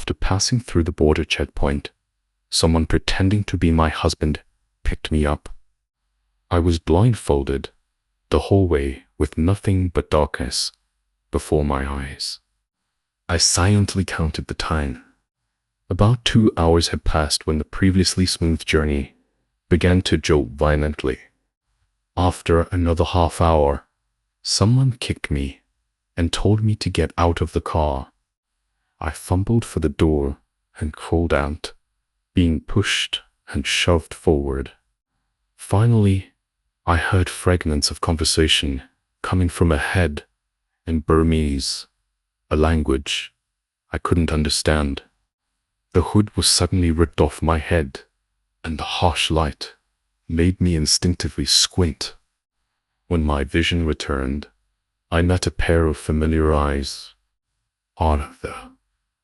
After passing through the border checkpoint, someone pretending to be my husband picked me up. I was blindfolded the whole way with nothing but darkness before my eyes. I silently counted the time. About 2 hours had passed when the previously smooth journey began to jolt violently. After another half hour, someone kicked me and told me to get out of the car. I fumbled for the door and crawled out, being pushed and shoved forward. Finally, I heard fragments of conversation coming from ahead in Burmese, a language I couldn't understand. The hood was suddenly ripped off my head, and the harsh light made me instinctively squint. When my vision returned, I met a pair of familiar eyes. Arthur,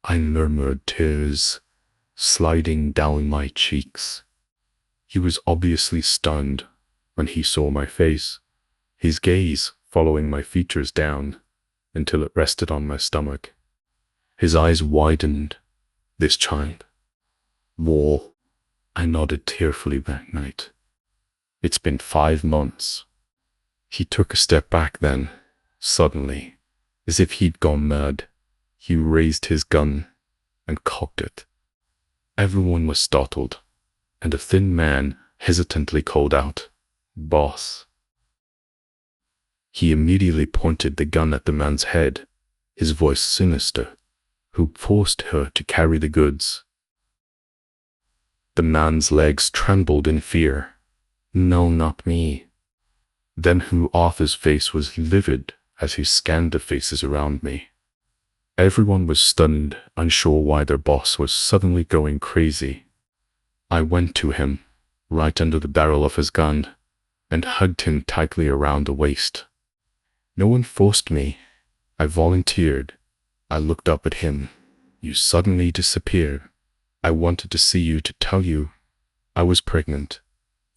I murmured, tears sliding down my cheeks. He was obviously stunned when he saw my face, his gaze following my features down until it rested on my stomach. His eyes widened. This child. War. I nodded tearfully that night. It's been 5 months. He took a step back then, suddenly, as if he'd gone mad. He raised his gun and cocked it. Everyone was startled, and a thin man hesitantly called out, "Boss." He immediately pointed the gun at the man's head, his voice sinister, who forced her to carry the goods. The man's legs trembled in fear. "No, not me." Then Arthur's face was livid as he scanned the faces around me. Everyone was stunned, unsure why their boss was suddenly going crazy. I went to him, right under the barrel of his gun, and hugged him tightly around the waist. No one forced me. I volunteered. I looked up at him. "You suddenly disappeared. I wanted to see you to tell you I was pregnant.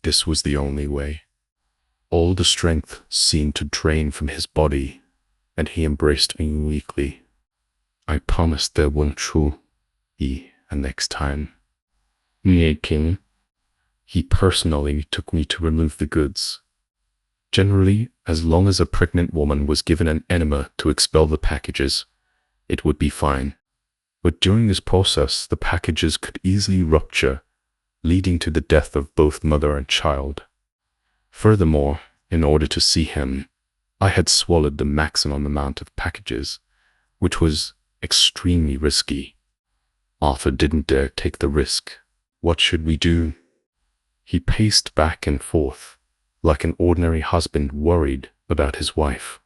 This was the only way." All the strength seemed to drain from his body, and he embraced me weakly. "I promised there wouldn't be a next time." King. He personally took me to remove the goods. Generally, as long as a pregnant woman was given an enema to expel the packages, it would be fine. But during this process, the packages could easily rupture, leading to the death of both mother and child. Furthermore, in order to see him, I had swallowed the maximum amount of packages, which was extremely risky. Arthur didn't dare take the risk. "What should we do?" He paced back and forth, like an ordinary husband worried about his wife.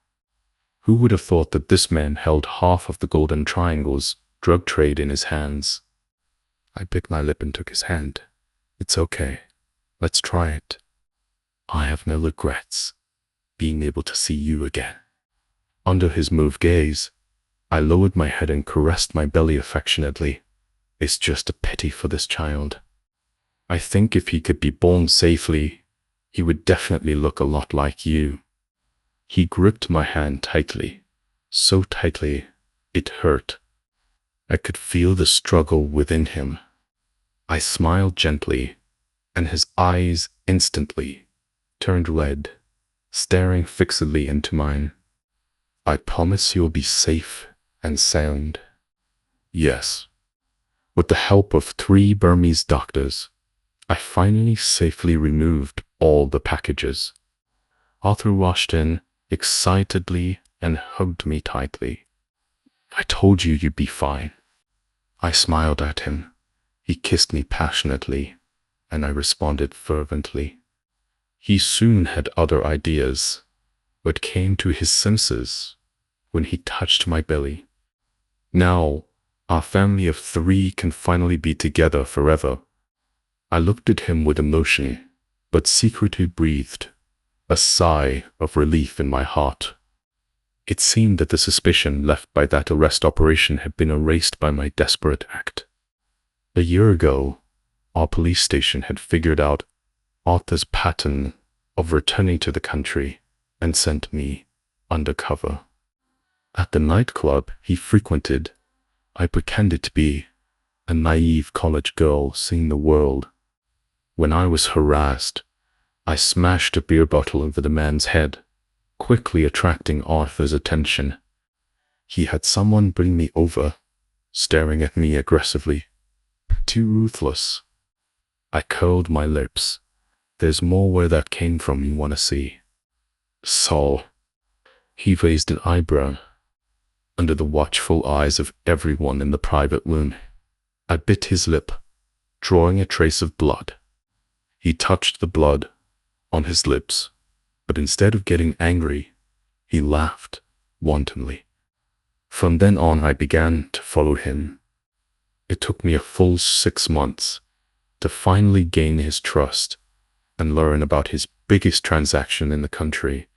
Who would have thought that this man held half of the Golden Triangle's drug trade in his hands? I bit my lip and took his hand. "It's okay. Let's try it. I have no regrets. Being able to see you again." Under his moved gaze, I lowered my head and caressed my belly affectionately. "It's just a pity for this child. I think if he could be born safely, he would definitely look a lot like you." He gripped my hand tightly, so tightly it hurt. I could feel the struggle within him. I smiled gently, and his eyes instantly turned red, staring fixedly into mine. "I promise you'll be safe and sound." Yes. With the help of 3 Burmese doctors, I finally safely removed all the packages. Arthur rushed in excitedly and hugged me tightly. "I told you you'd be fine." I smiled at him. He kissed me passionately, and I responded fervently. He soon had other ideas, but came to his senses when he touched my belly. "Now, our family of 3 can finally be together forever." I looked at him with emotion, but secretly breathed a sigh of relief in my heart. It seemed that the suspicion left by that arrest operation had been erased by my desperate act. A year ago, our police station had figured out Arthur's pattern of returning to the country and sent me undercover. At the nightclub he frequented, I pretended to be a naive college girl seeing the world. When I was harassed, I smashed a beer bottle over the man's head, quickly attracting Arthur's attention. He had someone bring me over, staring at me aggressively. Too ruthless. I curled my lips. There's more where that came from you want to see. Saul. He raised an eyebrow. Under the watchful eyes of everyone in the private room, I bit his lip, drawing a trace of blood. He touched the blood on his lips, but instead of getting angry, he laughed wantonly. From then on, I began to follow him. It took me a full 6 months to finally gain his trust and learn about his biggest transaction in the country.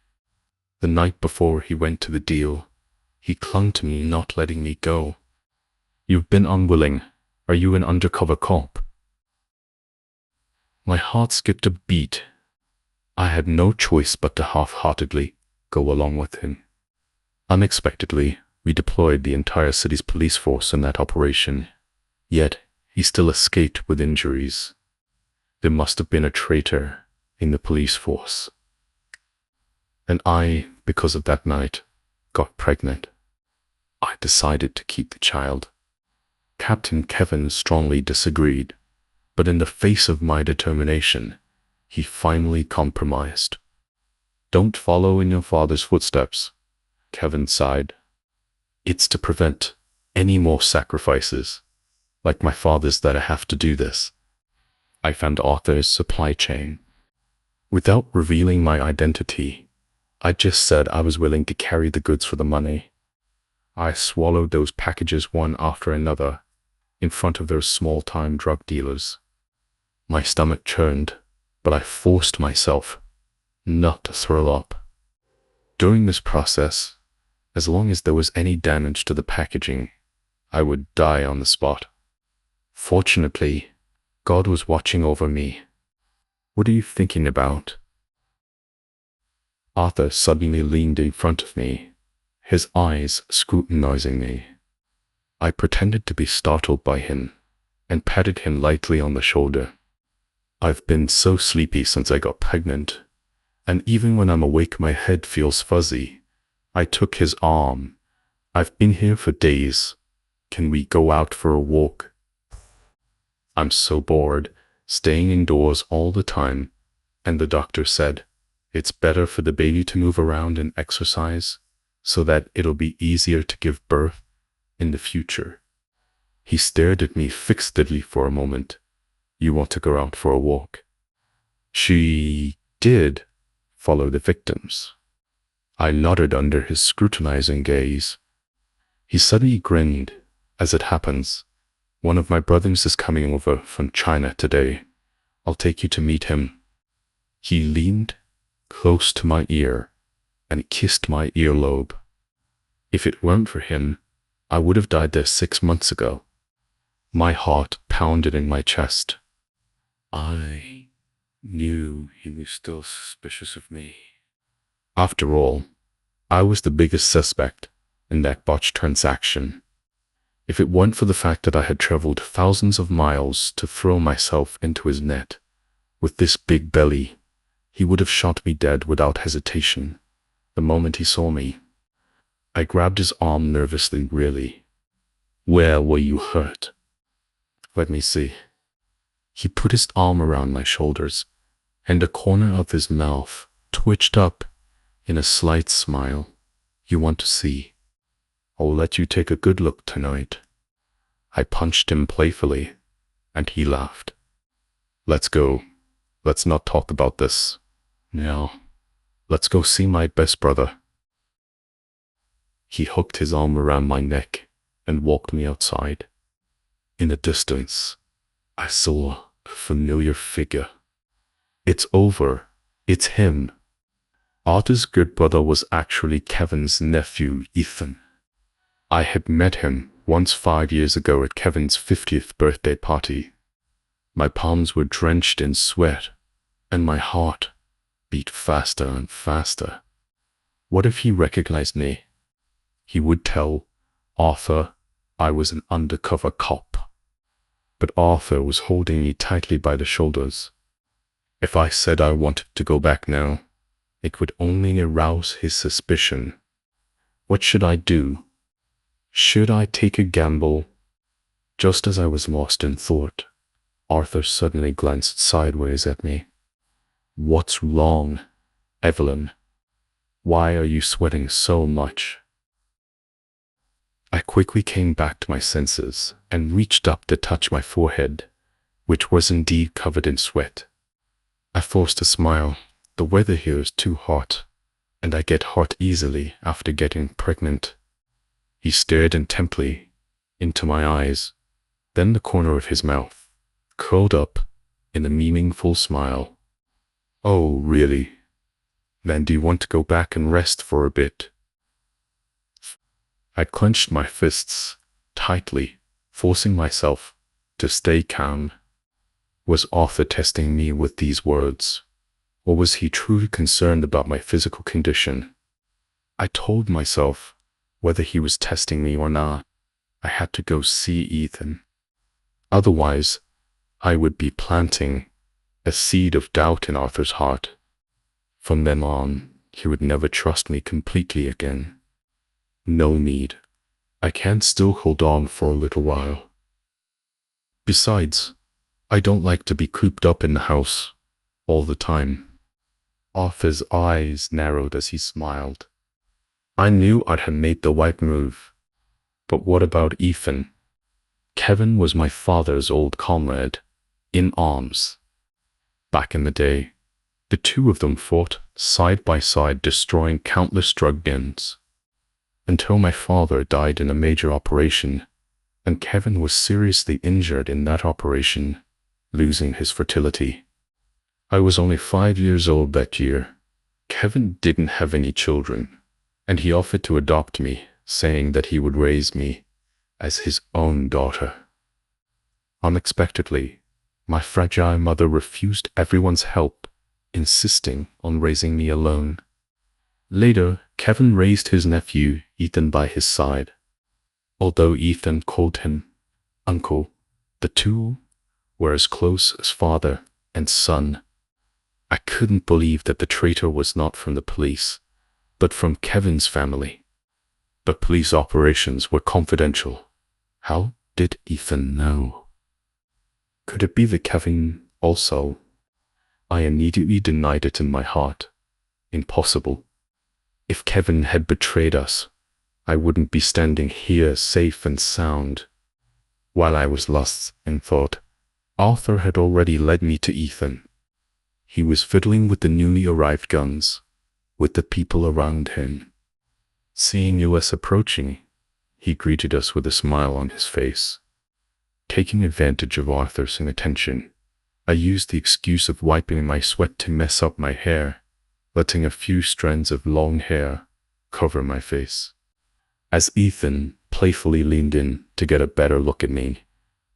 The night before he went to the deal, he clung to me, not letting me go. You've been unwilling. Are you an undercover cop? My heart skipped a beat. I had no choice but to half-heartedly go along with him. Unexpectedly, we deployed the entire city's police force in that operation. Yet, he still escaped with injuries. There must have been a traitor in the police force. And I, because of that night, got pregnant. I decided to keep the child. Captain Kevin strongly disagreed, but in the face of my determination, he finally compromised. Don't follow in your father's footsteps, Kevin sighed. It's to prevent any more sacrifices, like my father's, that I have to do this. I found Arthur's supply chain. Without revealing my identity, I just said I was willing to carry the goods for the money. I swallowed those packages one after another in front of those small-time drug dealers. My stomach churned, but I forced myself not to throw up. During this process, as long as there was any damage to the packaging, I would die on the spot. Fortunately, God was watching over me. What are you thinking about? Arthur suddenly leaned in front of me, his eyes scrutinizing me. I pretended to be startled by him and patted him lightly on the shoulder. I've been so sleepy since I got pregnant, and even when I'm awake my head feels fuzzy. I took his arm. I've been here for days. Can we go out for a walk? I'm so bored, staying indoors all the time, and the doctor said it's better for the baby to move around and exercise so that it'll be easier to give birth in the future. He stared at me fixedly for a moment. You want to go out for a walk? She did follow the victims. I nodded under his scrutinizing gaze. He suddenly grinned. As it happens, one of my brothers is coming over from China today. I'll take you to meet him. He leaned close to my ear and kissed my earlobe. If it weren't for him, I would have died there 6 months ago. My heart pounded in my chest. I knew he was still suspicious of me. After all, I was the biggest suspect in that botched transaction. If it weren't for the fact that I had traveled thousands of miles to throw myself into his net, with this big belly, he would have shot me dead without hesitation the moment he saw me. I grabbed his arm nervously. Really? Where were you hurt? Let me see. He put his arm around my shoulders, and the corner of his mouth twitched up in a slight smile. You want to see? I'll let you take a good look tonight. I punched him playfully, and he laughed. Let's go. Let's not talk about this. Now, let's go see my best brother. He hooked his arm around my neck and walked me outside. In the distance, I saw a familiar figure. It's over. It's him. Arthur's good brother was actually Kevin's nephew, Ethan. I had met him once 5 years ago at Kevin's 50th birthday party. My palms were drenched in sweat, and my heart beat faster and faster. What if he recognized me? He would tell Arthur I was an undercover cop. but Arthur was holding me tightly by the shoulders. If I said I wanted to go back now, it would only arouse his suspicion. What should I do? Should I take a gamble? Just as I was lost in thought, Arthur suddenly glanced sideways at me. "What's wrong, Evelyn? Why are you sweating so much?" I quickly came back to my senses and reached up to touch my forehead, which was indeed covered in sweat. I forced a smile. The weather here is too hot, and I get hot easily after getting pregnant. He stared intently into my eyes, then the corner of his mouth curled up in a meaningful smile. "Oh, really? Then do you want to go back and rest for a bit?" I clenched my fists tightly, forcing myself to stay calm. Was Arthur testing me with these words, or was he truly concerned about my physical condition? I told myself, whether he was testing me or not, I had to go see Ethan. Otherwise, I would be planting a seed of doubt in Arthur's heart. From then on, he would never trust me completely again. No need. I can still hold on for a little while. Besides, I don't like to be cooped up in the house all the time. Arthur's eyes narrowed as he smiled. I knew I'd have made the right move. But what about Ethan? Kevin was my father's old comrade in arms. Back in the day, the two of them fought side by side, destroying countless drug dens, until my father died in a major operation, and Kevin was seriously injured in that operation, losing his fertility. I was only 5 years old that year. Kevin didn't have any children, and he offered to adopt me, saying that he would raise me as his own daughter. Unexpectedly, my fragile mother refused everyone's help, insisting on raising me alone. Later, Kevin raised his nephew, Ethan, by his side. Although Ethan called him uncle, the two were as close as father and son. I couldn't believe that the traitor was not from the police, but from Kevin's family. The police operations were confidential. How did Ethan know? Could it be that Kevin also? I immediately denied it in my heart. Impossible. If Kevin had betrayed us, I wouldn't be standing here safe and sound. While I was lost in thought, Arthur had already led me to Ethan. He was fiddling with the newly arrived guns, with the people around him. Seeing us approaching, he greeted us with a smile on his face. Taking advantage of Arthur's inattention, I used the excuse of wiping my sweat to mess up my hair, letting a few strands of long hair cover my face. As Ethan playfully leaned in to get a better look at me,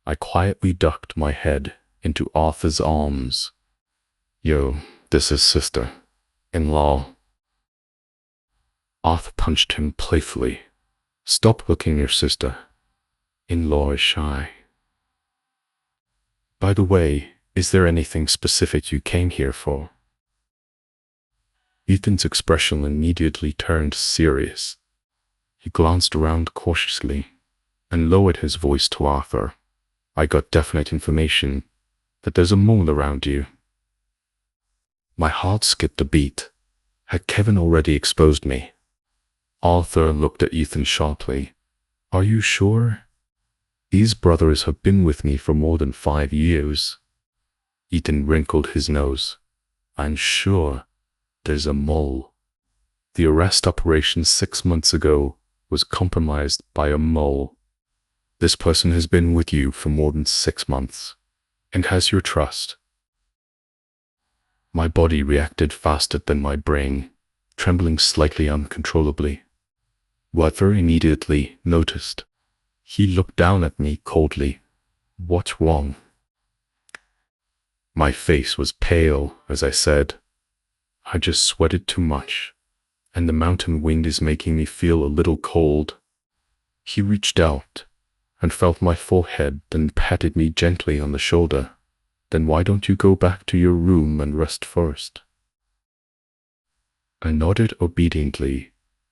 I quietly ducked my head into Arthur's arms. "Yo, this is sister-in-law." Arthur punched him playfully. "Stop looking, your sister-in-law is shy." "By the way, is there anything specific you came here for?" Ethan's expression immediately turned serious. He glanced around cautiously and lowered his voice to Arthur. "I got definite information that there's a mole around you." My heart skipped a beat. Had Kevin already exposed me? Arthur looked at Ethan sharply. "Are you sure? These brothers have been with me for more than 5 years. Ethan wrinkled his nose. "I'm sure there's a mole. The arrest operation 6 months ago was compromised by a mole. This person has been with you for more than 6 months and has your trust." My body reacted faster than my brain, trembling slightly uncontrollably. Arthur immediately noticed. He looked down at me coldly. "What's wrong?" My face was pale as I said, "I just sweated too much, and the mountain wind is making me feel a little cold." He reached out and felt my forehead, then patted me gently on the shoulder. "Then why don't you go back to your room and rest first?" I nodded obediently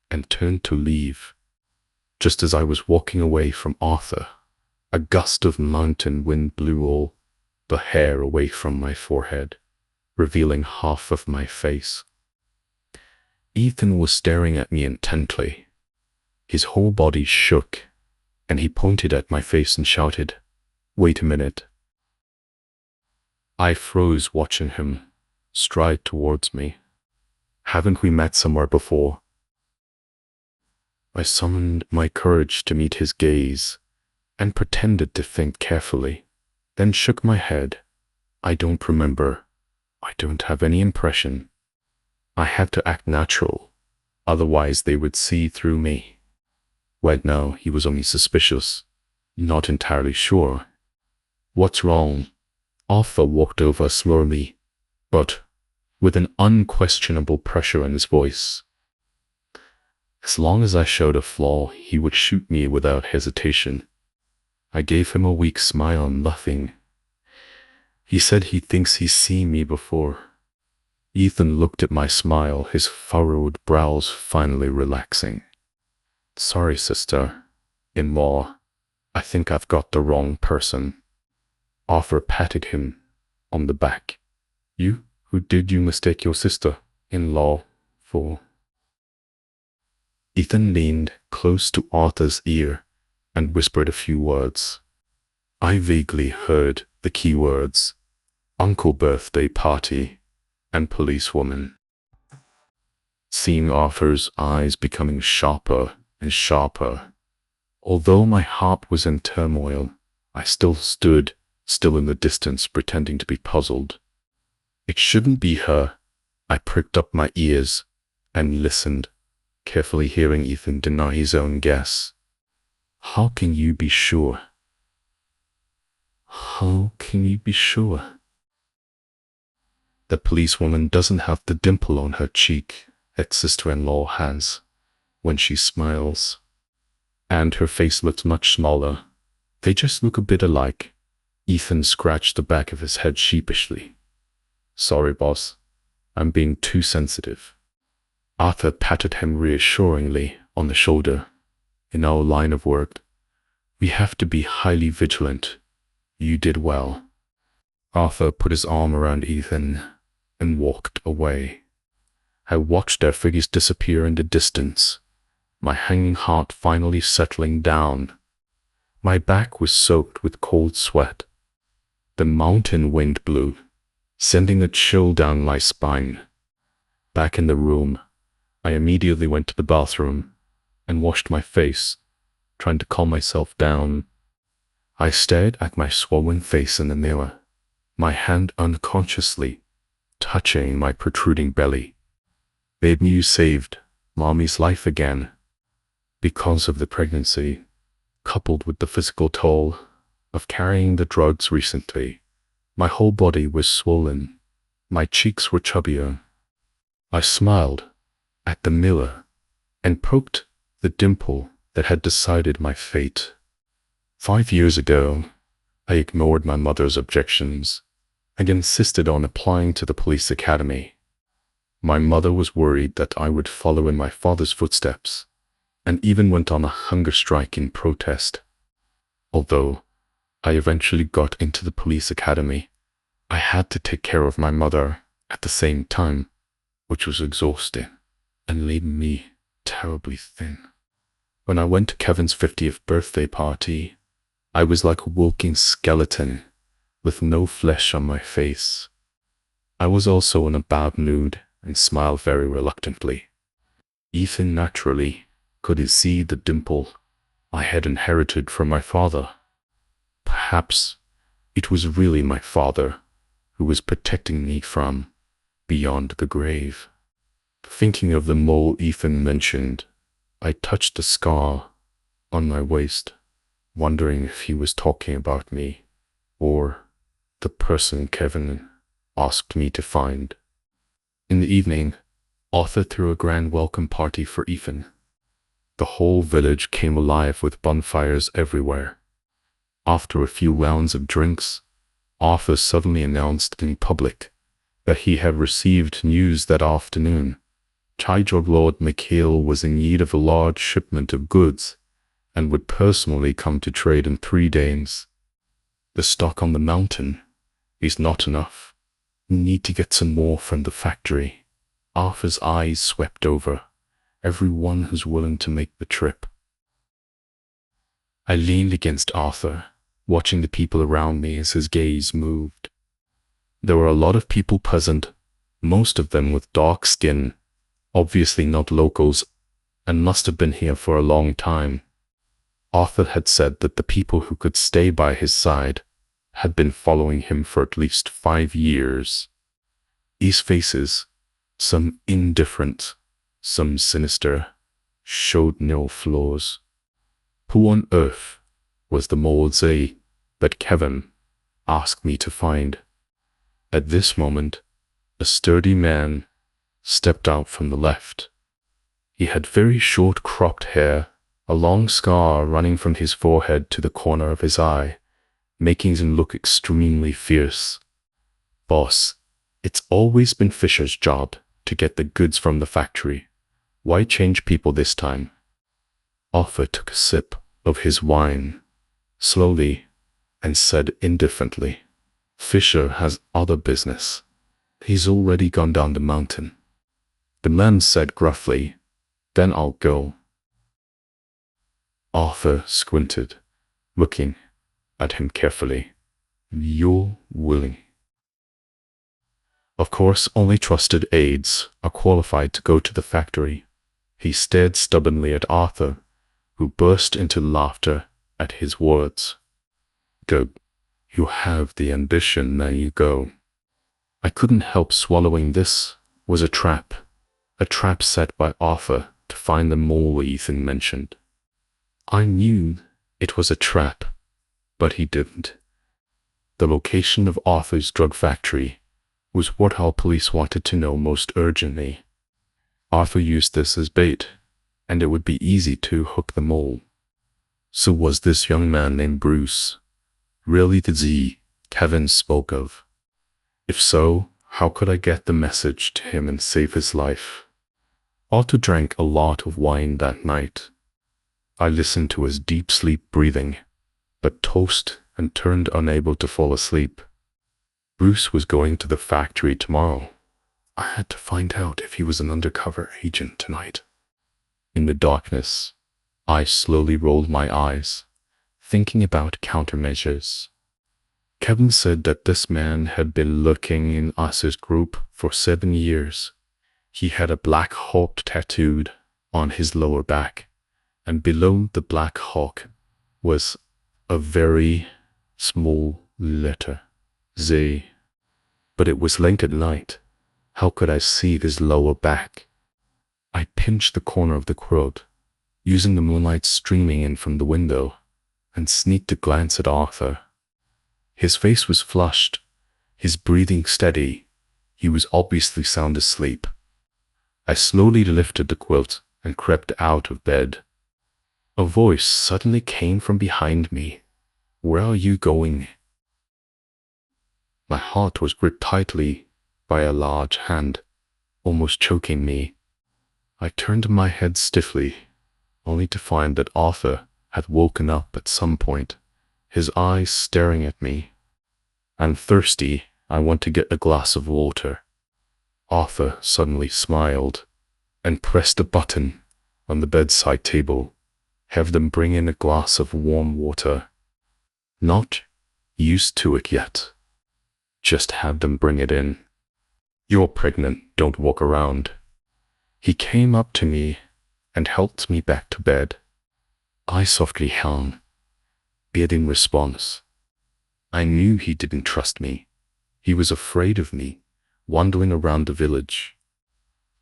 and turned to leave. Just as I was walking away from Arthur, a gust of mountain wind blew all the hair away from my forehead, revealing half of my face. Ethan was staring at me intently. His whole body shook, and he pointed at my face and shouted, "Wait a minute." I froze watching him stride towards me. "Haven't we met somewhere before?" I summoned my courage to meet his gaze and pretended to think carefully, then shook my head. "I don't remember. I don't have any impression." I had to act natural, otherwise they would see through me. Right now, he was only suspicious, not entirely sure. "What's wrong?" Arthur walked over slowly, but with an unquestionable pressure in his voice. As long as I showed a flaw, he would shoot me without hesitation. I gave him a weak smile and nothing. He said he thinks he's seen me before. Ethan looked at my smile, his furrowed brows finally relaxing. "Sorry, sister-in-law. I think I've got the wrong person." Arthur patted him on the back. Who did you mistake your sister-in-law for?" Ethan leaned close to Arthur's ear and whispered a few words. I vaguely heard the key words: uncle birthday party and policewoman. Seeing Arthur's eyes becoming sharper and sharper, although my heart was in turmoil, I still stood in the distance, pretending to be puzzled. It shouldn't be her. I pricked up my ears and listened, carefully hearing Ethan deny his own guess. "How can you be sure? How can you be sure?" "The policewoman doesn't have the dimple on her cheek that sister-in-law has when she smiles. And her face looks much smaller. They just look a bit alike." Ethan scratched the back of his head sheepishly. "Sorry, boss. I'm being too sensitive." Arthur patted him reassuringly on the shoulder. "In our line of work, we have to be highly vigilant. You did well." Arthur put his arm around Ethan and walked away. I watched their figures disappear in the distance, my hanging heart finally settling down. My back was soaked with cold sweat. The mountain wind blew, sending a chill down my spine. Back in the room, I immediately went to the bathroom and washed my face, trying to calm myself down. I stared at my swollen face in the mirror, my hand unconsciously touching my protruding belly. "Baby, you saved Mommy's life again." Because of the pregnancy, coupled with the physical toll of carrying the drugs recently, my whole body was swollen. My cheeks were chubbier. I smiled at the mirror and poked the dimple that had decided my fate. 5 years ago, I ignored my mother's objections and insisted on applying to the police academy. My mother was worried that I would follow in my father's footsteps, and even went on a hunger strike in protest. Although I eventually got into the police academy, I had to take care of my mother at the same time, which was exhausting and leaving me terribly thin. When I went to Kevin's 50th birthday party, I was like a walking skeleton with no flesh on my face. I was also in a bad mood and smiled very reluctantly. Ethan naturally could see the dimple I had inherited from my father. Perhaps it was really my father who was protecting me from beyond the grave. Thinking of the mole Ethan mentioned, I touched the scar on my waist, wondering if he was talking about me or the person Kevin asked me to find. In the evening, Arthur threw a grand welcome party for Ethan. The whole village came alive with bonfires everywhere, After a few rounds of drinks, Arthur suddenly announced in public that he had received news that afternoon. Children Lord Mikhail was in need of a large shipment of goods and would personally come to trade in 3 days. The stock on the mountain is not enough. We need to get some more from the factory. Arthur's eyes swept over everyone who's willing to make the trip. I leaned against Arthur, watching the people around me as his gaze moved. There were a lot of people present, most of them with dark skin, obviously not locals, and must have been here for a long time. Arthur had said that the people who could stay by his side had been following him for at least 5 years. These faces, some indifferent, some sinister, showed no flaws. Who on earth was the Molze that Kevin asked me to find? At this moment, a sturdy man stepped out from the left. He had very short cropped hair, a long scar running from his forehead to the corner of his eye, making him look extremely fierce. Boss, it's always been Fisher's job to get the goods from the factory. Why change people this time? Arthur took a sip of his wine, slowly, and said indifferently, Fisher has other business. He's already gone down the mountain. The man said gruffly, Then I'll go. Arthur squinted, looking at him carefully. You're willing. Of course, only trusted aides are qualified to go to the factory. He stared stubbornly at Arthur, who burst into laughter at his words. Go. You have the ambition, now you go. I couldn't help swallowing. This was a trap set by Arthur to find the mole Ethan mentioned. I knew it was a trap, but he didn't. The location of Arthur's drug factory was what our police wanted to know most urgently. Arthur used this as bait, and it would be easy to hook the mole. So was this young man named Bruce really the Z Kevin spoke of? If so, how could I get the message to him and save his life? Arthur drank a lot of wine that night. I listened to his deep sleep breathing, but tossed and turned unable to fall asleep. Bruce was going to the factory tomorrow. I had to find out if he was an undercover agent tonight. In the darkness, I slowly rolled my eyes, thinking about countermeasures. Kevin said that this man had been lurking in Us's group for 7 years. He had a black hawk tattooed on his lower back, and below the black hawk was a very small letter, Z. But it was late at night. How could I see his lower back? I pinched the corner of the quilt, using the moonlight streaming in from the window, and sneaked a glance at Arthur. His face was flushed, his breathing steady. He was obviously sound asleep. I slowly lifted the quilt and crept out of bed. A voice suddenly came from behind me. Where are you going? My heart was gripped tightly by a large hand, almost choking me. I turned my head stiffly, only to find that Arthur had woken up at some point, his eyes staring at me. I'm thirsty. I want to get a glass of water. Arthur suddenly smiled and pressed a button on the bedside table. Have them bring in a glass of warm water. Not used to it yet. Just have them bring it in. You're pregnant, don't walk around. He came up to me and helped me back to bed. I softly hung, bid in response. I knew he didn't trust me. He was afraid of me, wandering around the village.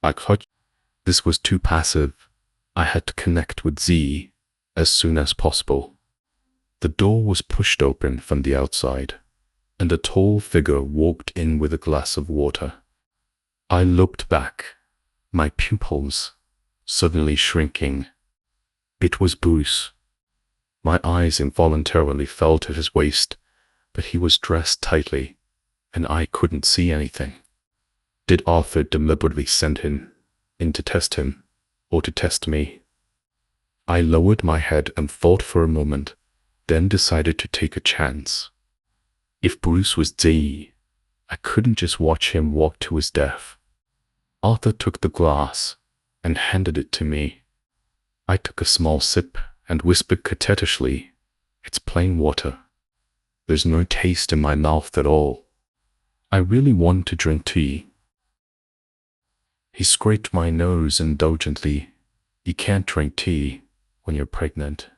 I thought this was too passive. I had to connect with Z as soon as possible. The door was pushed open from the outside, and a tall figure walked in with a glass of water. I looked back, my pupils suddenly shrinking. It was Bruce. My eyes involuntarily fell to his waist, but he was dressed tightly, and I couldn't see anything. Did Arthur deliberately send him in to test him, or to test me? I lowered my head and thought for a moment, then decided to take a chance. If Bruce was dead, I couldn't just watch him walk to his death. Arthur took the glass and handed it to me. I took a small sip and whispered coquettishly, "It's plain water. There's no taste in my mouth at all. I really want to drink tea." He scraped my nose indulgently. "You can't drink tea when you're pregnant.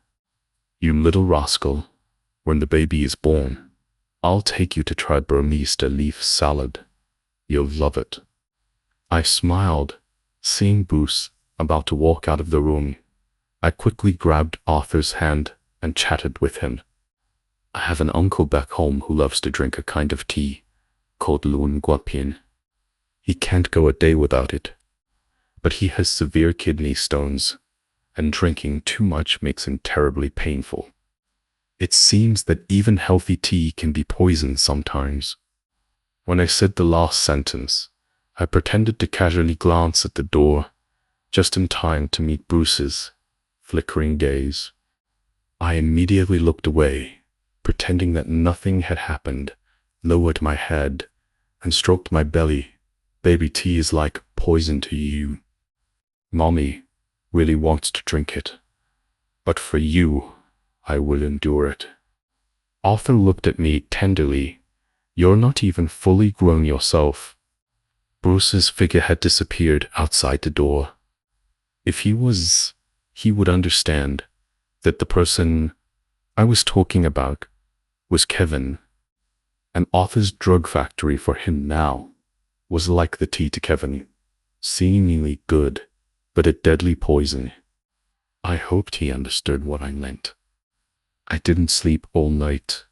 You little rascal. When the baby is born, I'll take you to try Burmese leaf salad. You'll love it." I smiled, seeing Bruce about to walk out of the room. I quickly grabbed Arthur's hand and chatted with him. "I have an uncle back home who loves to drink a kind of tea called lun guapian. He can't go a day without it, but he has severe kidney stones, and drinking too much makes him terribly painful. It seems that even healthy tea can be poison sometimes." When I said the last sentence, I pretended to casually glance at the door, just in time to meet Bruce's flickering gaze. I immediately looked away, pretending that nothing had happened, lowered my head, and stroked my belly. "Baby tea is like poison to you. Mommy really wants to drink it, but for you, I will endure it." Arthur looked at me tenderly. "You're not even fully grown yourself." Bruce's figure had disappeared outside the door. If he was, he would understand that the person I was talking about was Kevin, and Arthur's drug factory for him now was like the tea to Kevin, seemingly good, but a deadly poison. I hoped he understood what I meant. I didn't sleep all night.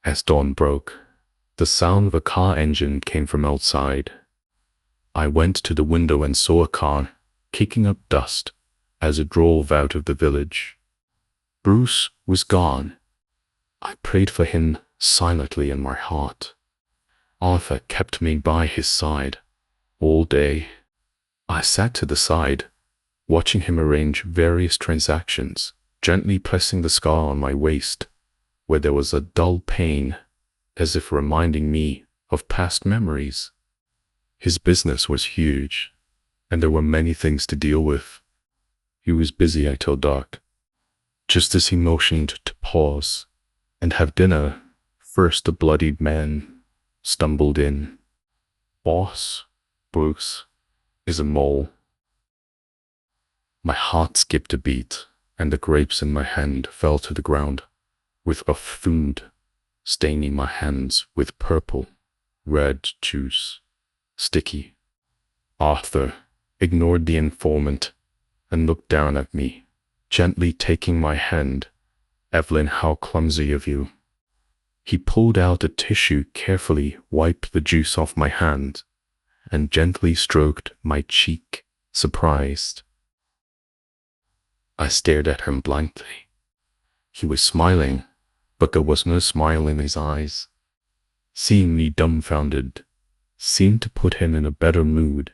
As dawn broke, the sound of a car engine came from outside. I went to the window and saw a car kicking up dust as it drove out of the village. Bruce was gone. I prayed for him silently in my heart. Arthur kept me by his side all day. I sat to the side, watching him arrange various transactions, gently pressing the scar on my waist, where there was a dull pain, as if reminding me of past memories. His business was huge, and there were many things to deal with. He was busy until dark. Just as he motioned to pause and have dinner, first the bloodied man stumbled in. "Boss, Bruce is a mole." My heart skipped a beat, and the grapes in my hand fell to the ground, with a thud, staining my hands with purple, red juice. Sticky. Arthur ignored the informant and looked down at me, gently taking my hand. "Evelyn, how clumsy of you." He pulled out a tissue, carefully wiped the juice off my hand, and gently stroked my cheek, surprised. I stared at him blankly. He was smiling, but there was no smile in his eyes. Seeing me dumbfounded seemed to put him in a better mood.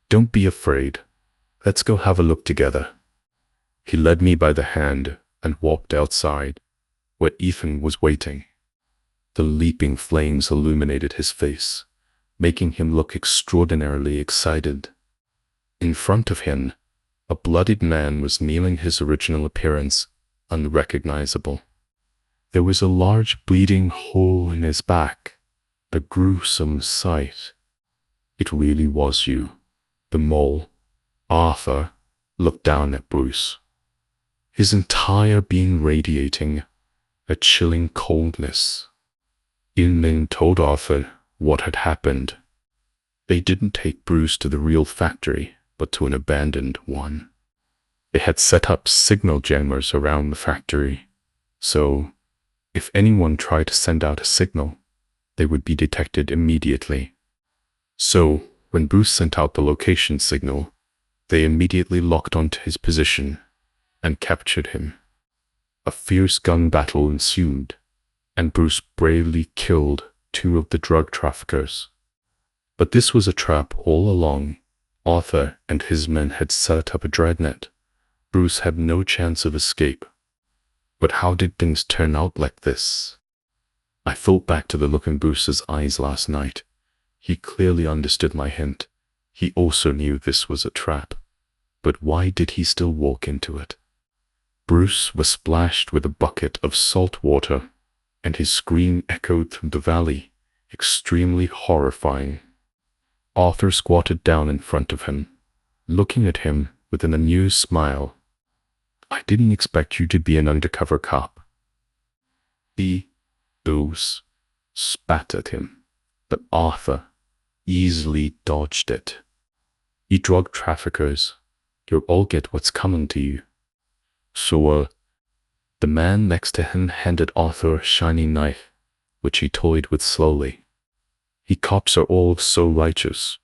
"Don't be afraid. Let's go have a look together." He led me by the hand and walked outside, where Ethan was waiting. The leaping flames illuminated his face, making him look extraordinarily excited. In front of him, a bloodied man was kneeling, his original appearance unrecognizable. There was a large bleeding hole in his back, a gruesome sight. "It really was you, the mole." Arthur looked down at Bruce, his entire being radiating a chilling coldness. Ethan told Arthur what had happened. They didn't take Bruce to the real factory, but to an abandoned one. They had set up signal jammers around the factory, so if anyone tried to send out a signal, they would be detected immediately. So, when Bruce sent out the location signal, they immediately locked onto his position and captured him. A fierce gun battle ensued, and Bruce bravely killed 2 of the drug traffickers. But this was a trap all along. Arthur and his men had set up a dreadnought. Bruce had no chance of escape. But how did things turn out like this? I thought back to the look in Bruce's eyes last night. He clearly understood my hint. He also knew this was a trap. But why did he still walk into it? Bruce was splashed with a bucket of salt water, and his scream echoed through the valley, extremely horrifying. Arthur squatted down in front of him, looking at him with an amused smile. "I didn't expect you to be an undercover cop." Bruce spat at him, but Arthur easily dodged it. "You drug traffickers, you'll all get what's coming to you." So, the man next to him handed Arthur a shiny knife, which he toyed with slowly. "You cops are all so righteous.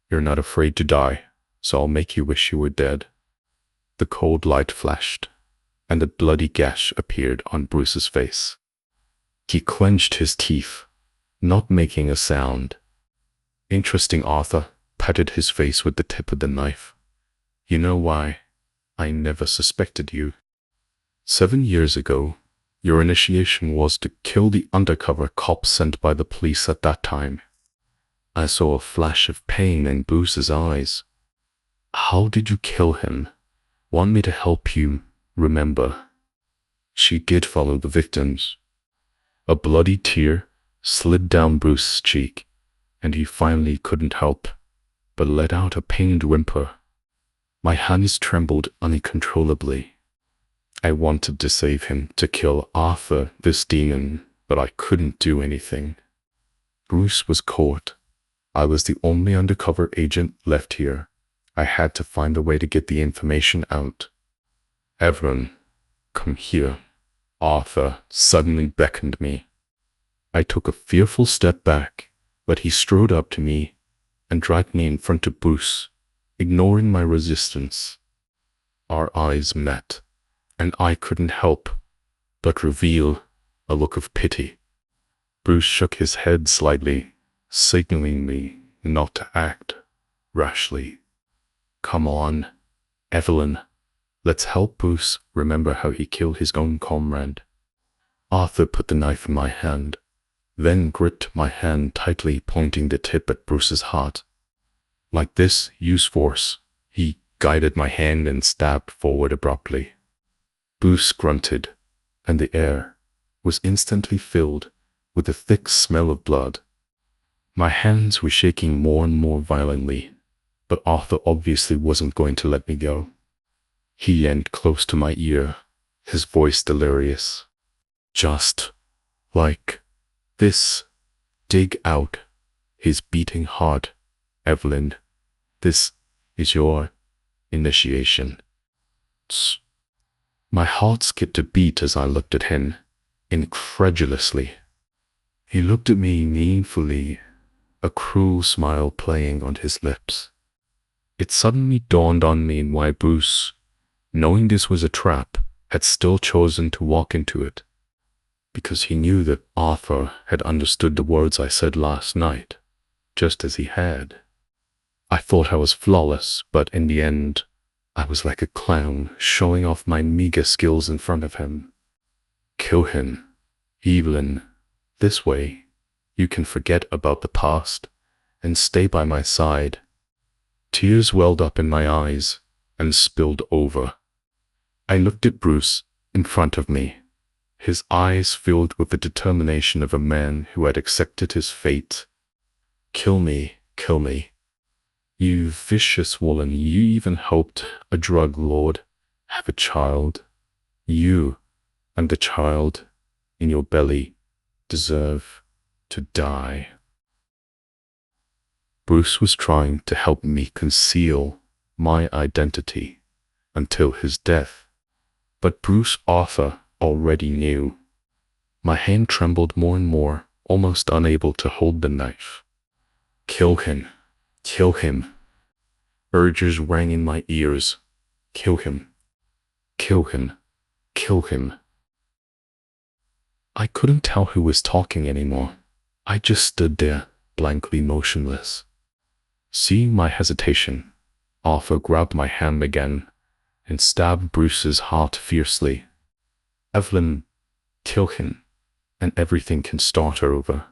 You're not afraid to die, so I'll make you wish you were dead." The cold light flashed, and a bloody gash appeared on Bruce's face. He clenched his teeth, not making a sound. "Interesting," Arthur patted his face with the tip of the knife. "You know why I never suspected you? 7 years ago, your initiation was to kill the undercover cop sent by the police at that time." I saw a flash of pain in Bruce's eyes. "How did you kill him? Want me to help you remember?" She did follow the victims. A bloody tear slid down Bruce's cheek, and he finally couldn't help but let out a pained whimper. My hands trembled uncontrollably. I wanted to save him, to kill Arthur, this demon, but I couldn't do anything. Bruce was caught. I was the only undercover agent left here. I had to find a way to get the information out. "Everyone, come here." Arthur suddenly beckoned me. I took a fearful step back, but he strode up to me and dragged me in front of Bruce, ignoring my resistance. Our eyes met, and I couldn't help but reveal a look of pity. Bruce shook his head slightly, signaling me not to act rashly. "Come on, Evelyn. Let's help Bruce remember how he killed his own comrade." Arthur put the knife in my hand, then gripped my hand tightly, pointing the tip at Bruce's heart. "Like this, use force." He guided my hand and stabbed forward abruptly. Bruce grunted, and the air was instantly filled with a thick smell of blood. My hands were shaking more and more violently, but Arthur obviously wasn't going to let me go. He yanked close to my ear, his voice delirious. "Just like this. Dig out his beating heart, Evelyn. This is your initiation." My heart skipped a beat as I looked at him, incredulously. He looked at me meaningfully, a cruel smile playing on his lips. It suddenly dawned on me why Bruce, knowing this was a trap, had still chosen to walk into it. Because he knew that Arthur had understood the words I said last night, just as he had. I thought I was flawless, but in the end, I was like a clown showing off my meager skills in front of him. "Kill him, Evelyn. This way, you can forget about the past and stay by my side." Tears welled up in my eyes and spilled over. I looked at Bruce in front of me, his eyes filled with the determination of a man who had accepted his fate. "Kill me, kill me. You vicious woman, you even helped a drug lord have a child. You and the child in your belly deserve to die." Bruce was trying to help me conceal my identity until his death, but Bruce Arthur already knew. My hand trembled more and more, almost unable to hold the knife. "Kill him, kill him." Urges rang in my ears. "Kill him, kill him, kill kill him. I couldn't tell who was talking anymore. I just stood there, blankly motionless. Seeing my hesitation, Arthur grabbed my hand again and stabbed Bruce's heart fiercely. Evelyn, kill him, and everything can start over.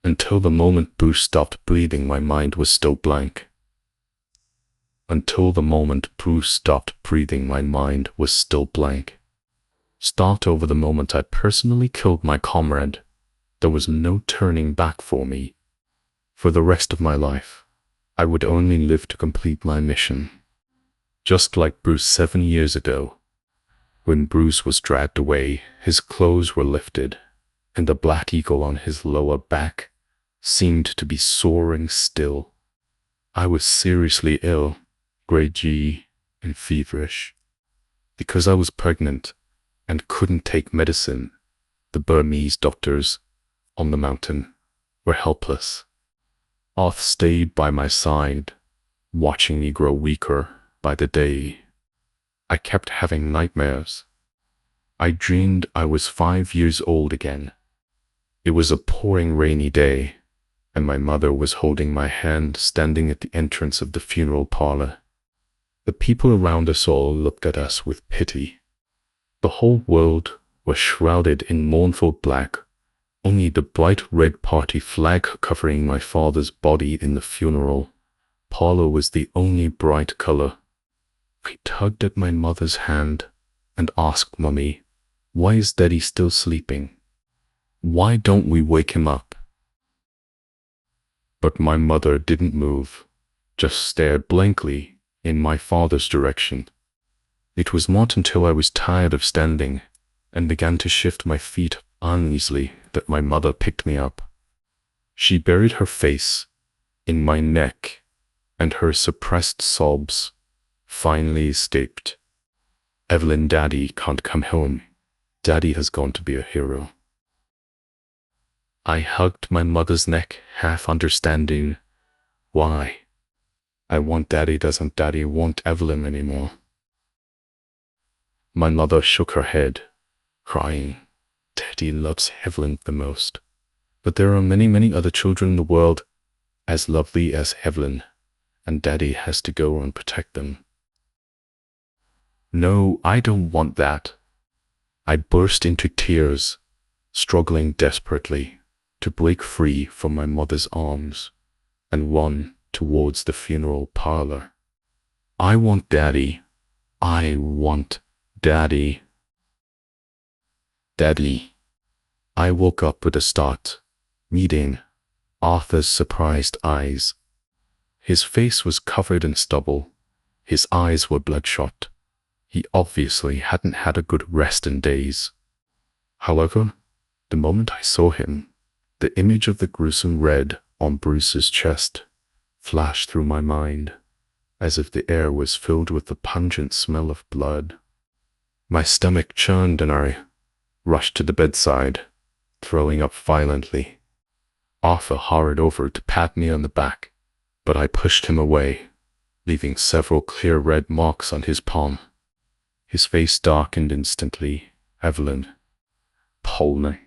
Until the moment Bruce stopped breathing, my mind was still blank. Until the moment Bruce stopped breathing, my mind was still blank. Start over the moment I personally killed my comrade. There was no turning back for me. For the rest of my life, I would only live to complete my mission. Just like Bruce 7 years ago. When Bruce was dragged away, his clothes were lifted, and the black eagle on his lower back seemed to be soaring still. I was seriously ill, grey G, and feverish. Because I was pregnant and couldn't take medicine, the Burmese doctors on the mountain were helpless. Arth stayed by my side, watching me grow weaker by the day. I kept having nightmares. I dreamed I was 5 years old again. It was a pouring rainy day, and my mother was holding my hand standing at the entrance of the funeral parlor. The people around us all looked at us with pity. The whole world was shrouded in mournful black. Only the bright red party flag covering my father's body in the funeral parlor was the only bright color. I tugged at my mother's hand and asked Mummy, "Why is Daddy still sleeping? Why don't we wake him up?" But my mother didn't move, just stared blankly in my father's direction. It was not until I was tired of standing and began to shift my feet uneasily that my mother picked me up. She buried her face in my neck, and her suppressed sobs finally escaped. "Evelyn, Daddy can't come home. Daddy has gone to be a hero." I hugged my mother's neck, half understanding why. I want Daddy, doesn't Daddy want Evelyn anymore? My mother shook her head, crying. Daddy loves Evelyn the most, but there are many, many other children in the world as lovely as Evelyn, and Daddy has to go and protect them. No, I don't want that. I burst into tears, struggling desperately to break free from my mother's arms and run towards the funeral parlor. I want Daddy. I want Daddy. Daddy. I woke up with a start, meeting Arthur's surprised eyes. His face was covered in stubble. His eyes were bloodshot. He obviously hadn't had a good rest in days. However, the moment I saw him, the image of the gruesome red on Bruce's chest flashed through my mind, as if the air was filled with the pungent smell of blood. My stomach churned and I rushed to the bedside, throwing up violently. Arthur hurried over to pat me on the back, but I pushed him away, leaving several clear red marks on his palm. His face darkened instantly. "Evelyn." "Polly."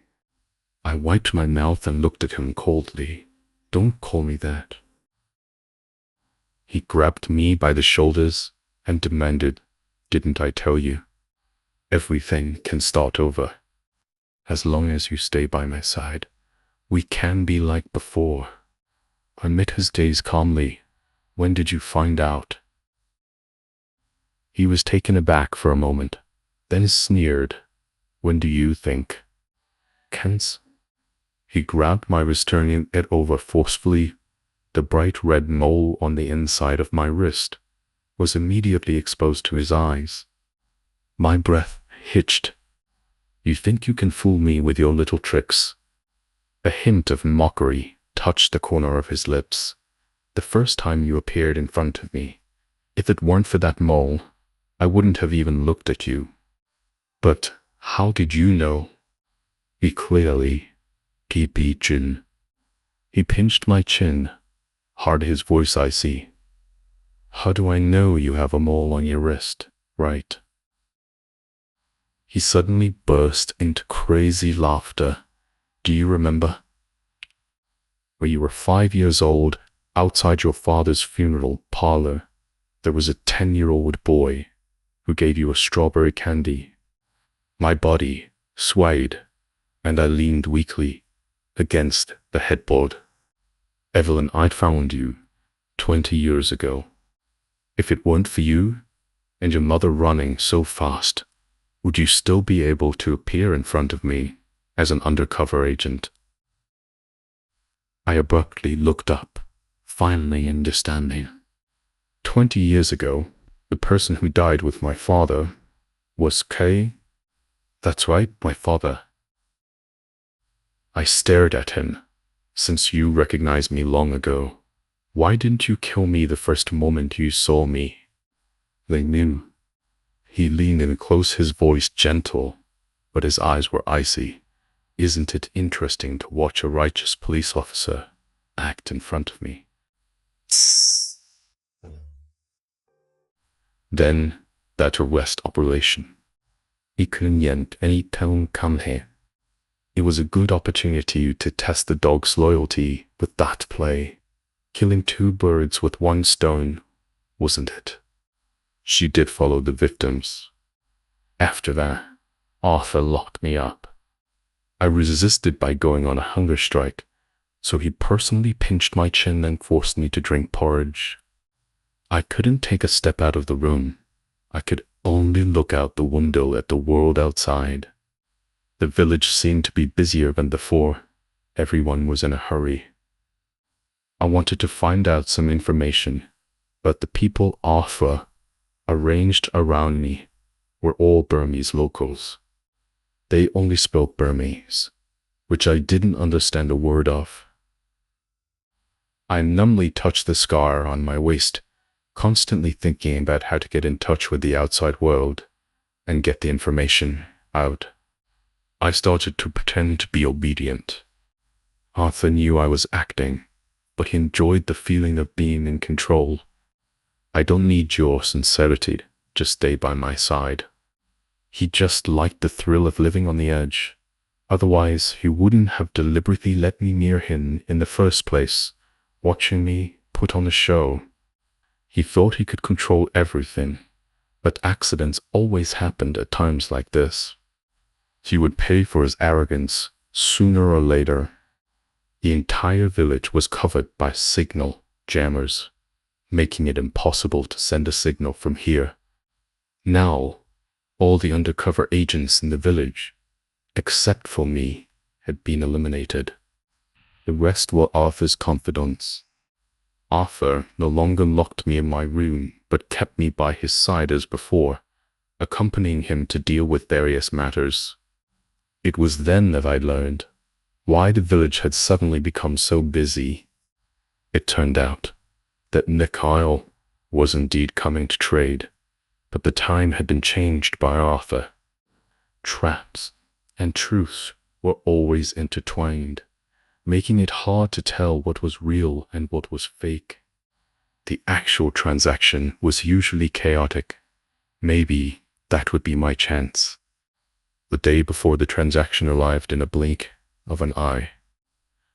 I wiped my mouth and looked at him coldly. "Don't call me that." He grabbed me by the shoulders and demanded, "Didn't I tell you? Everything can start over. As long as you stay by my side, we can be like before." I met his gaze calmly. "When did you find out?" He was taken aback for a moment, then sneered. "When do you think?" "Can't." He grabbed my wrist, turning it over forcefully. The bright red mole on the inside of my wrist was immediately exposed to his eyes. My breath hitched. "You think you can fool me with your little tricks?" A hint of mockery touched the corner of his lips. "The first time you appeared in front of me, if it weren't for that mole, I wouldn't have even looked at you." "But how did you know?" "He clearly beaten." He pinched my chin, hard his voice icy. "How do I know you have a mole on your wrist, right?" He suddenly burst into crazy laughter. Do you remember? When you were 5 years old, outside your father's funeral parlor, there was a 10-year-old boy who gave you a strawberry candy. My body swayed, and I leaned weakly against the headboard. Evelyn, I'd found you 20 years ago. If it weren't for you and your mother running so fast, would you still be able to appear in front of me as an undercover agent? I abruptly looked up, finally understanding. 20 years ago, the person who died with my father was Kay. That's right, my father. I stared at him. Since you recognized me long ago, why didn't you kill me the first moment you saw me? They knew. He leaned in close, his voice gentle, but his eyes were icy. Isn't it interesting to watch a righteous police officer act in front of me? Then, that arrest operation. Ikunyen any town come here. It was a good opportunity to test the dog's loyalty with that play. Killing 2 birds with 1 stone, wasn't it? She did follow the victims. After that, Arthur locked me up. I resisted by going on a hunger strike, so he personally pinched my chin and forced me to drink porridge. I couldn't take a step out of the room. I could only look out the window at the world outside. The village seemed to be busier than before. Everyone was in a hurry. I wanted to find out some information, but the people Arthur arranged around me were all Burmese locals. They only spoke Burmese, which I didn't understand a word of. I numbly touched the scar on my waist, constantly thinking about how to get in touch with the outside world and get the information out. I started to pretend to be obedient. Arthur knew I was acting, but he enjoyed the feeling of being in control. I don't need your sincerity, just stay by my side. He just liked the thrill of living on the edge. Otherwise, he wouldn't have deliberately let me near him in the first place, watching me put on a show. He thought he could control everything, but accidents always happened at times like this. He would pay for his arrogance sooner or later. The entire village was covered by signal jammers, making it impossible to send a signal from here. Now, all the undercover agents in the village, except for me, had been eliminated. The rest were Arthur's confidants. Arthur no longer locked me in my room, but kept me by his side as before, accompanying him to deal with various matters. It was then that I learned why the village had suddenly become so busy. It turned out that Mikhail was indeed coming to trade, but the time had been changed by Arthur. Traps and truth were always intertwined, making it hard to tell what was real and what was fake. The actual transaction was usually chaotic. Maybe that would be my chance. The day before the transaction arrived in a blink of an eye.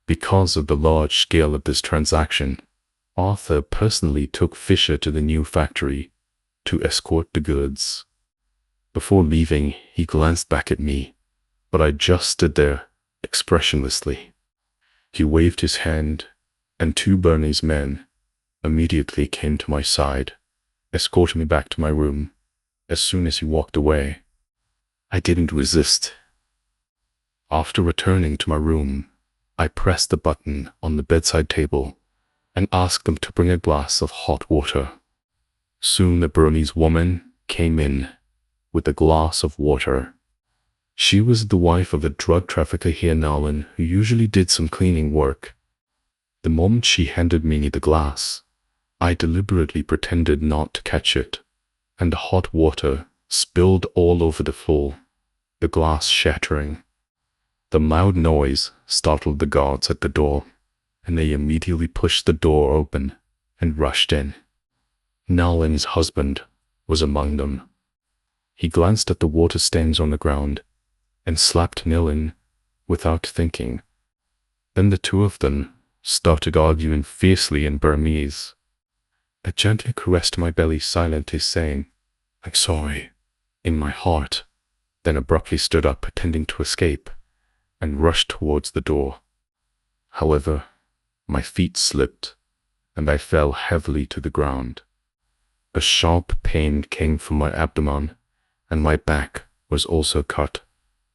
Because of the large scale of this transaction, Arthur personally took Fisher to the new factory to escort the goods. Before leaving, he glanced back at me, but I just stood there, expressionlessly. He waved his hand, and 2 Burmese men immediately came to my side, escorting me back to my room. As soon as he walked away, I didn't resist. After returning to my room, I pressed the button on the bedside table and asked them to bring a glass of hot water. Soon the Burmese woman came in with a glass of water. She was the wife of a drug trafficker here in Allen who usually did some cleaning work. The moment she handed me the glass, I deliberately pretended not to catch it, and the hot water spilled all over the floor, the glass shattering. The loud noise startled the guards at the door, and they immediately pushed the door open and rushed in. Nalin's husband was among them. He glanced at the water stains on the ground and slapped Nilin without thinking. Then the two of them started arguing fiercely in Burmese. I gently caressed my belly silently, saying, "I'm sorry," in my heart, then abruptly stood up pretending to escape and rushed towards the door. However, my feet slipped and I fell heavily to the ground. A sharp pain came from my abdomen, and my back was also cut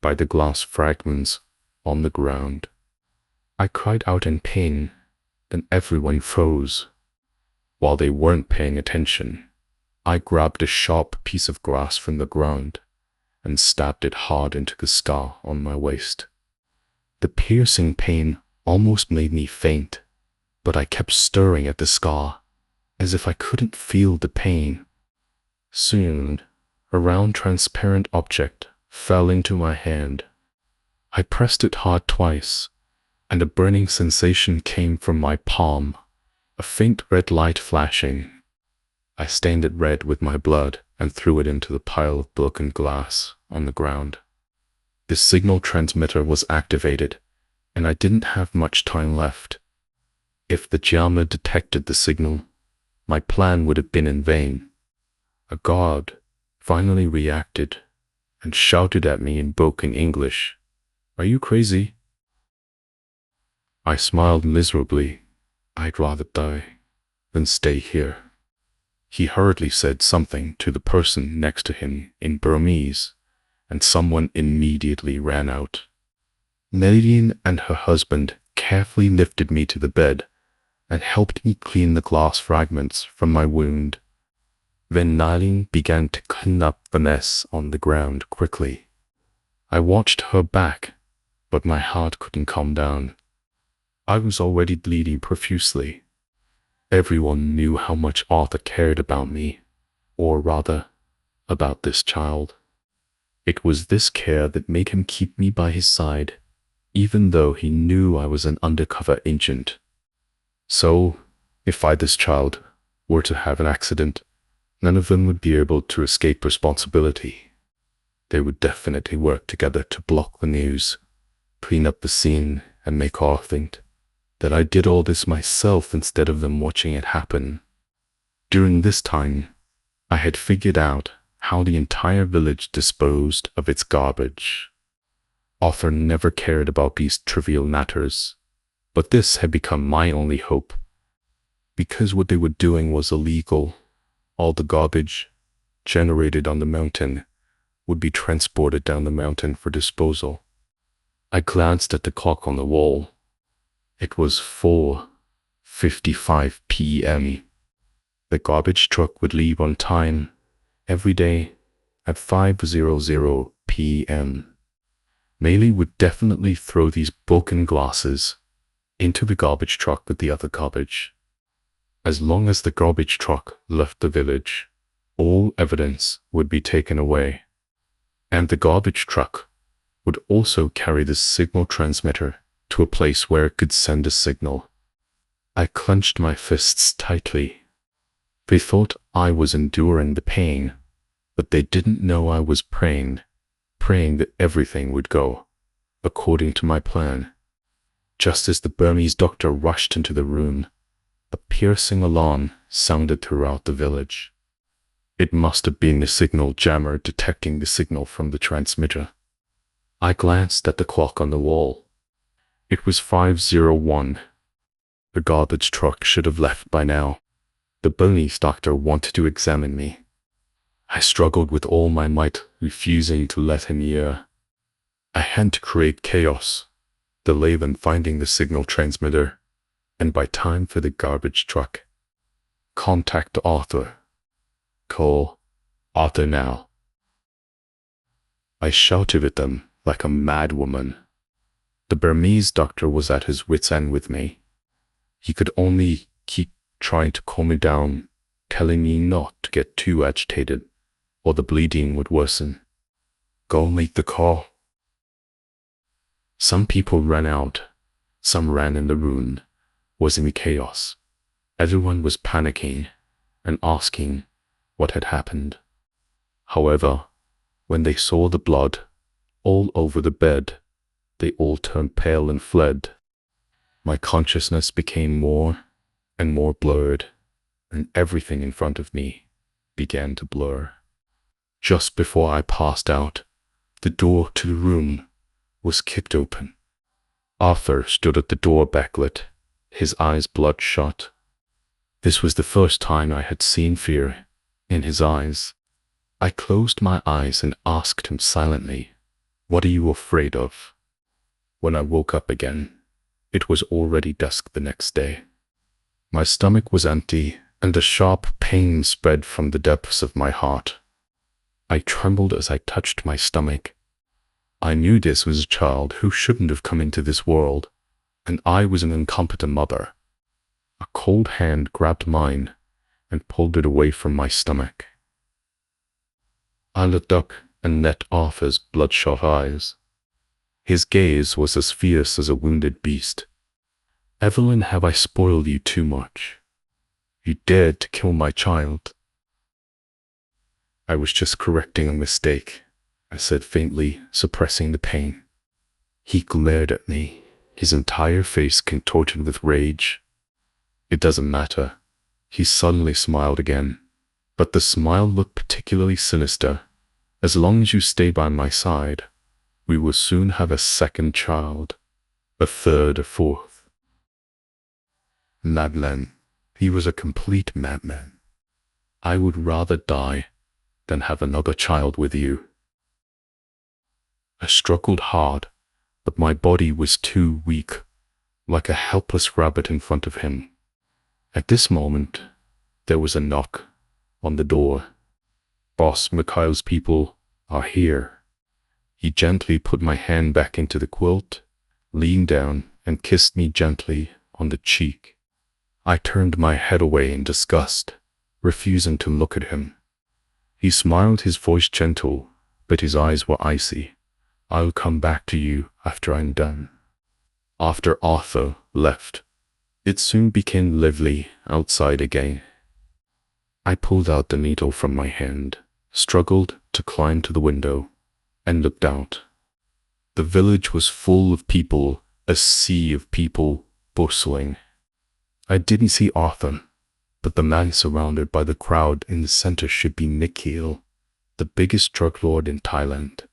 by the glass fragments on the ground. I cried out in pain, then everyone froze. While they weren't paying attention, I grabbed a sharp piece of glass from the ground and stabbed it hard into the scar on my waist. The piercing pain almost made me faint, but I kept stirring at the scar as if I couldn't feel the pain. Soon, a round transparent object fell into my hand. I pressed it hard twice, and a burning sensation came from my palm, a faint red light flashing. I stained it red with my blood and threw it into the pile of broken glass on the ground. The signal transmitter was activated, and I didn't have much time left. If the jammer detected the signal, my plan would have been in vain. A guard finally reacted and shouted at me in broken English, "Are you crazy?" I smiled miserably. "I'd rather die than stay here." He hurriedly said something to the person next to him in Burmese, and someone immediately ran out. Nadine and her husband carefully lifted me to the bed and helped me clean the glass fragments from my wound. Then Nadine began to clean up the mess on the ground quickly. I watched her back, but my heart couldn't calm down. I was already bleeding profusely. Everyone knew how much Arthur cared about me, or rather, about this child. It was this care that made him keep me by his side, even though he knew I was an undercover agent. So, if this child were to have an accident, none of them would be able to escape responsibility. They would definitely work together to block the news, clean up the scene, and make Arthur think that I did all this myself instead of them watching it happen. During this time, I had figured out how the entire village disposed of its garbage. Arthur never cared about these trivial matters, but this had become my only hope. Because what they were doing was illegal, all the garbage generated on the mountain would be transported down the mountain for disposal. I glanced at the clock on the wall. It was 4:55 p.m. The garbage truck would leave on time every day at 5:00 p.m. Meili would definitely throw these broken glasses into the garbage truck with the other garbage. As long as the garbage truck left the village, all evidence would be taken away, and the garbage truck would also carry the signal transmitter to a place where it could send a signal. I clenched my fists tightly. They thought I was enduring the pain, but they didn't know I was praying that everything would go according to my plan. Just as the Burmese doctor rushed into the room, a piercing alarm sounded throughout the village. It must have been the signal jammer detecting the signal from the transmitter. I glanced at the clock on the wall. It was 5:01. The garbage truck should have left by now. The Burmese doctor wanted to examine me. I struggled with all my might, refusing to let him hear. I had to create chaos, delay them finding the signal transmitter, and buy time for the garbage truck. Contact Arthur. Call Arthur now. I shouted at them like a mad woman. The Burmese doctor was at his wit's end with me. He could only keep trying to calm me down, telling me not to get too agitated, or the bleeding would worsen. Go make the call. Some people ran out. Some ran in the room. Was in the chaos. Everyone was panicking and asking what had happened. However, When they saw the blood all over the bed, they all turned pale and fled. My consciousness became more and more blurred, and everything in front of me began to blur. Just before I passed out, the door to the room was kicked open. Arthur stood at the door backlit, his eyes bloodshot. This was the first time I had seen fear in his eyes. I closed my eyes and asked him silently, "What are you afraid of?" When I woke up again, it was already dusk the next day. My stomach was empty, and a sharp pain spread from the depths of my heart. I trembled as I touched my stomach. I knew this was a child who shouldn't have come into this world, and I was an incompetent mother. A cold hand grabbed mine and pulled it away from my stomach. I looked up and met Arthur's bloodshot eyes. His gaze was as fierce as a wounded beast. "Evelyn, have I spoiled you too much? You dared to kill my child." "I was just correcting a mistake," I said faintly, suppressing the pain. He glared at me, his entire face contorted with rage. "It doesn't matter." He suddenly smiled again, but the smile looked particularly sinister. "As long as you stay by my side, we will soon have a second child, a third, a fourth." Madman. He was a complete madman. "I would rather die than have another child with you." I struggled hard, but my body was too weak, like a helpless rabbit in front of him. At this moment, there was a knock on the door. "Boss, Mikhail's people are here." He gently put my hand back into the quilt, leaned down, and kissed me gently on the cheek. I turned my head away in disgust, refusing to look at him. He smiled, his voice gentle, but his eyes were icy. "I'll come back to you after I'm done." After Arthur left, it soon became lively outside again. I pulled out the needle from my hand, struggled to climb to the window, and looked out. The village was full of people, a sea of people, bustling. I didn't see Arthur, but the man surrounded by the crowd in the center should be Nikhil, the biggest drug lord in Thailand.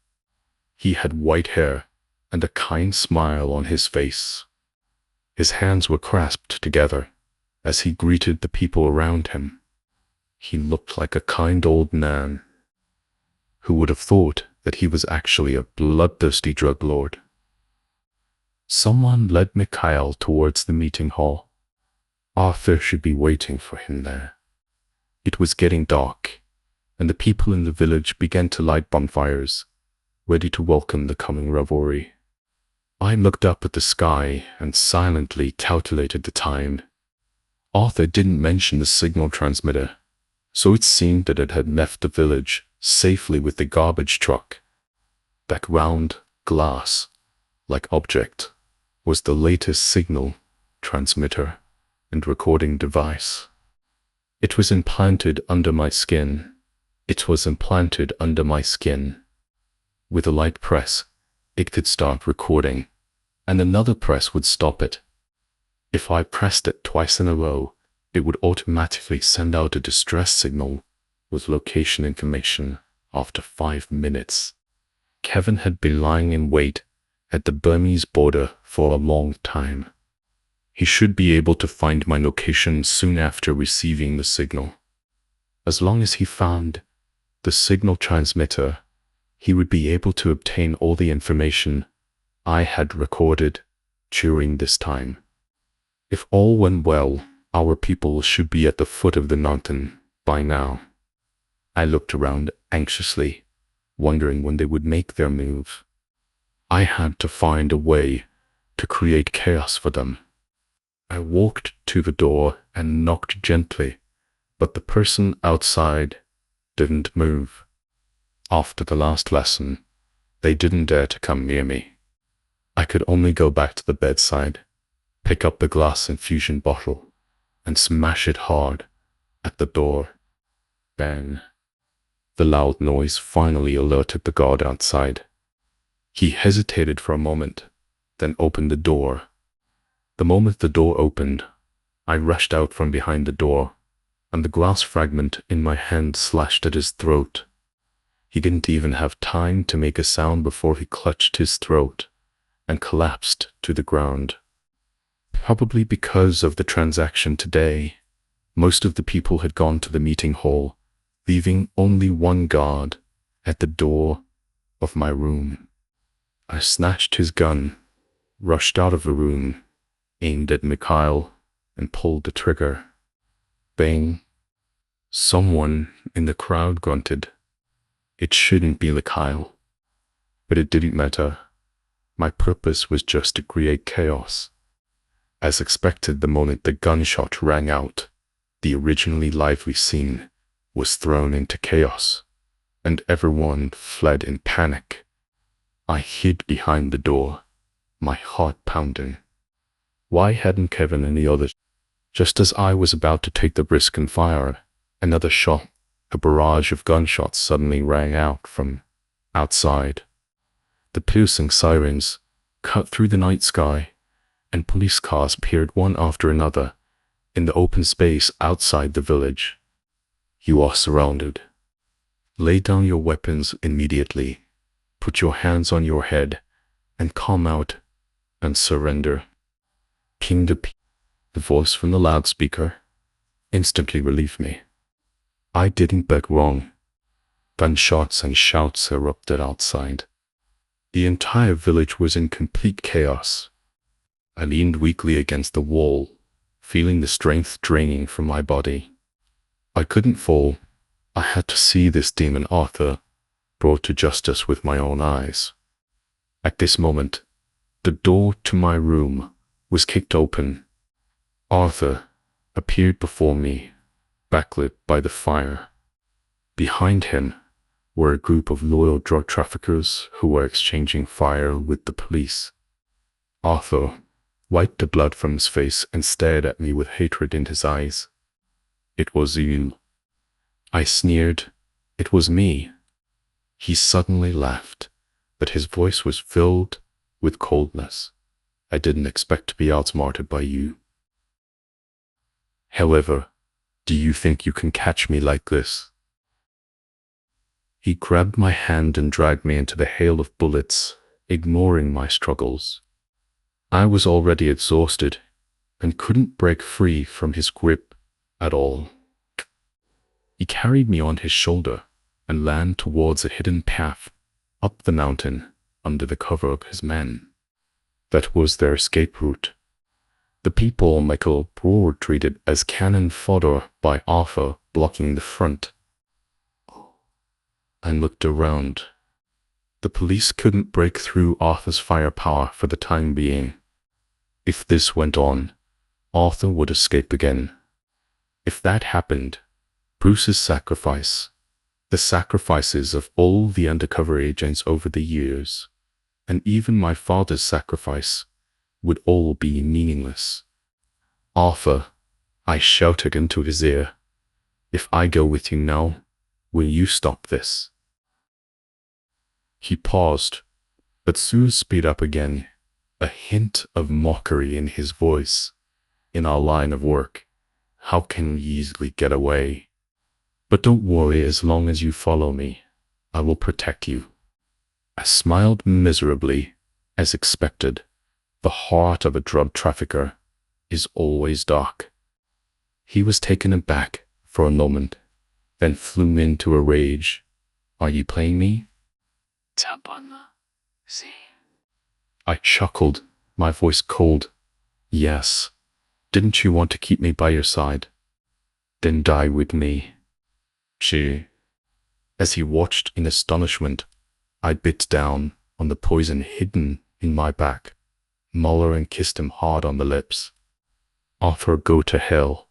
He had white hair and a kind smile on his face. His hands were clasped together as he greeted the people around him. He looked like a kind old man. Who would have thought that he was actually a bloodthirsty drug lord? Someone led Mikhail towards the meeting hall. Arthur should be waiting for him there. It was getting dark, and the people in the village began to light bonfires, ready to welcome the coming revelry. I looked up at the sky and silently calculated the time. Arthur didn't mention the signal transmitter, so it seemed that it had left the village safely with the garbage truck. That round, glass-like object was the latest signal transmitter and recording device. It was implanted under my skin. It was implanted under my skin. With a light press, it could start recording, and another press would stop it. If I pressed it twice in a row, it would automatically send out a distress signal with location information after 5 minutes. Kevin had been lying in wait at the Burmese border for a long time. He should be able to find my location soon after receiving the signal. As long as he found the signal transmitter, he would be able to obtain all the information I had recorded during this time. If all went well, our people should be at the foot of the mountain by now. I looked around anxiously, wondering when they would make their move. I had to find a way to create chaos for them. I walked to the door and knocked gently, but the person outside didn't move. After the last lesson, they didn't dare to come near me. I could only go back to the bedside, pick up the glass infusion bottle, and smash it hard at the door. Bang. The loud noise finally alerted the guard outside. He hesitated for a moment, then opened the door. The moment the door opened, I rushed out from behind the door, and the glass fragment in my hand slashed at his throat. He didn't even have time to make a sound before he clutched his throat and collapsed to the ground. Probably because of the transaction today, most of the people had gone to the meeting hall, leaving only one guard at the door of my room. I snatched his gun, rushed out of the room, aimed at Mikhail, and pulled the trigger. Bang! Someone in the crowd grunted. It shouldn't be Mikhail. But it didn't matter. My purpose was just to create chaos. As expected, the moment the gunshot rang out, the originally lively scene was thrown into chaos, and everyone fled in panic. I hid behind the door, my heart pounding. Why hadn't Kevin and the others? Just as I was about to take the risk and fire another shot, a barrage of gunshots suddenly rang out from outside. The piercing sirens cut through the night sky, and police cars appeared one after another in the open space outside the village. You are surrounded. Lay down your weapons immediately. Put your hands on your head and calm out and surrender. King the voice from the loudspeaker instantly relieved me. I didn't beg wrong. Gunshots and shouts erupted outside. The entire village was in complete chaos. I leaned weakly against the wall, feeling the strength draining from my body. I couldn't fall. I had to see this demon Arthur brought to justice with my own eyes. At this moment, the door to my room was kicked open. Arthur appeared before me, backlit by the fire. Behind him were a group of loyal drug traffickers who were exchanging fire with the police. Arthur wiped the blood from his face and stared at me with hatred in his eyes. It was you. I sneered. It was me. He suddenly laughed, but his voice was filled with coldness. I didn't expect to be outsmarted by you. However, do you think you can catch me like this? He grabbed my hand and dragged me into the hail of bullets, ignoring my struggles. I was already exhausted and couldn't break free from his grip at all. He carried me on his shoulder and ran towards a hidden path up the mountain under the cover of his men. That was their escape route. The people Michael were treated as cannon fodder by Arthur blocking the front. I looked around. The police couldn't break through Arthur's firepower for the time being. If this went on, Arthur would escape again. If that happened, Bruce's sacrifice, the sacrifices of all the undercover agents over the years, and even my father's sacrifice, would all be meaningless. Arthur, I shouted into his ear, if I go with you now, will you stop this? He paused, but soon sped up again, a hint of mockery in his voice. In our line of work, how can we easily get away? But don't worry, as long as you follow me, I will protect you. I smiled miserably, as expected. The heart of a drug trafficker is always dark. He was taken aback for a moment, then flew into a rage. Are you playing me? Tap on the scene. I chuckled, my voice cold. Yes. Didn't you want to keep me by your side? Then die with me. Gee. As he watched in astonishment, I bit down on the poison hidden in my back, Muller, and kissed him hard on the lips. Arthur, go to hell.